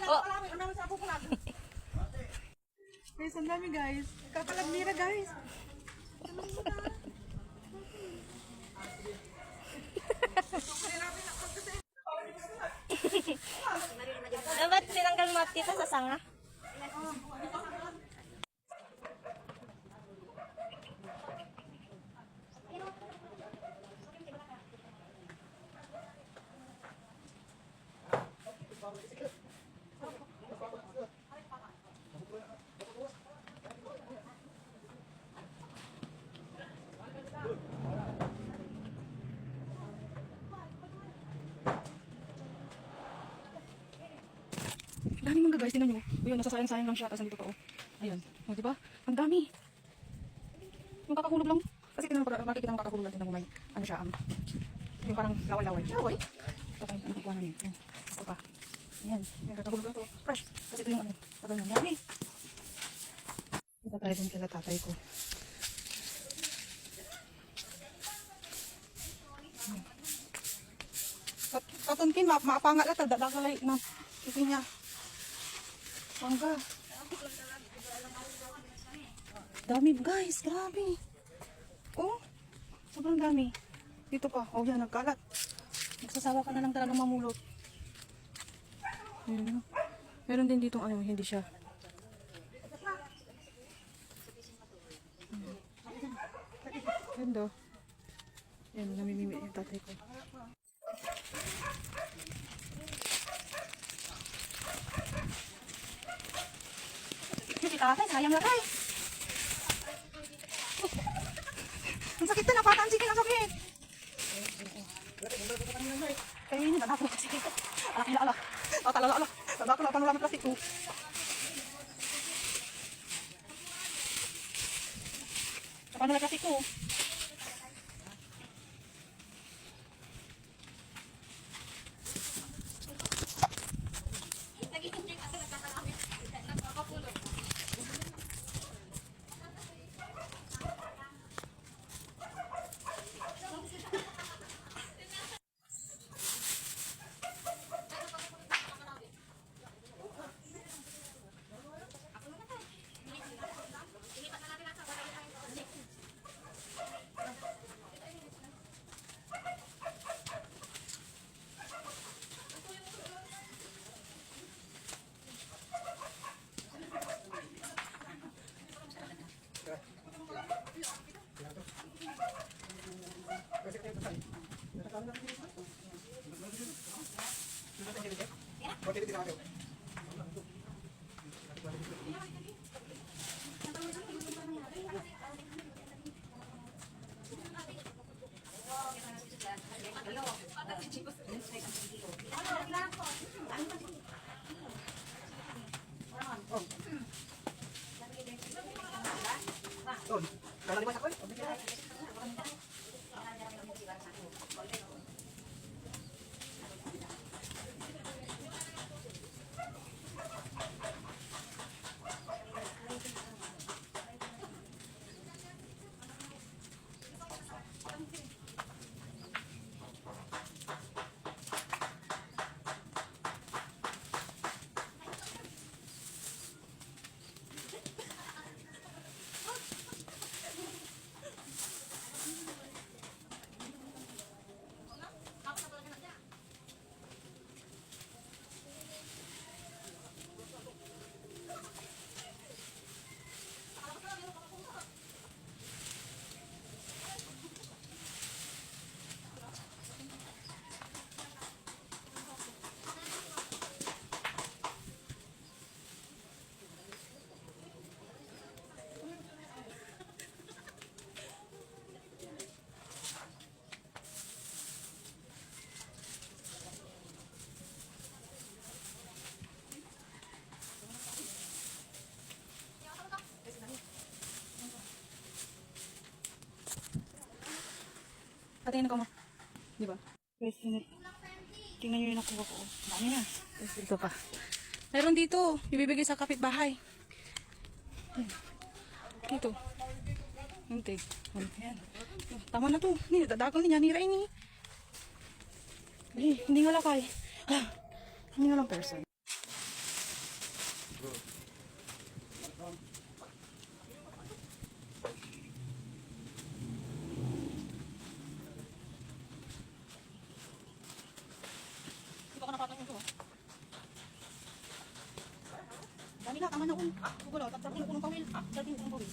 Oh. Guys, ang dami guys. Kakalagbira guys. Dapat tinanggal mo tita sa sanga. Dami mga guys, tingnan nyo. Ayun, nasasayang-sayang lang siya. Tapos nandito pa oh. Ayan. O, diba? Ang dami. Yung kakakulog lang. Kasi tingnan mo, makikita ng kakakulog lang. Tingnan mo may, ano siya, yung parang laway-laway. Laway? Ito tayo, ano kukuha namin. Ayan. Ito pa. Ayan. Yung kakakulog lang to. Fresh. Kasi ito yung ano. Tagal ng dami. Ito tayo dun kila tatay ko. Tatunkin, maapangat na. Dadagalay na. Ito niya. Bangga. Dami guys, grabe. Oh, sobrang dami. Dito pa, oh yan, nagkalat. Nagsasawa ka na lang talaga mamulot. Meron din dito, ano, hindi siya. Ganda. Yan, namimimit yung tatay ko. Si tatay, sayang na tayo. Ang sakit na, napatan sige ang sakit. Kaya yun, nadako na kasi. Alak nila, alak. Talala, alak. Nadako na, panulang plastik ko. Panulang plastik ko. Patingin ako mo. Di ba? Guys, tingnan nyo yung nakuha ko. Dami na. Guys, dito pa. Meron dito. Ibibigay sa kapitbahay. Dito. Hindi. Ayan. Tama na to. Hindi, dadagal niya. Nira ini. Hindi nga lakay. Hindi nga lang person. Hindi ba ka nakatang ito? Dami na, tama na kung. Gulo, tatapin ko ng pawil. Tatapin ko ng pawil.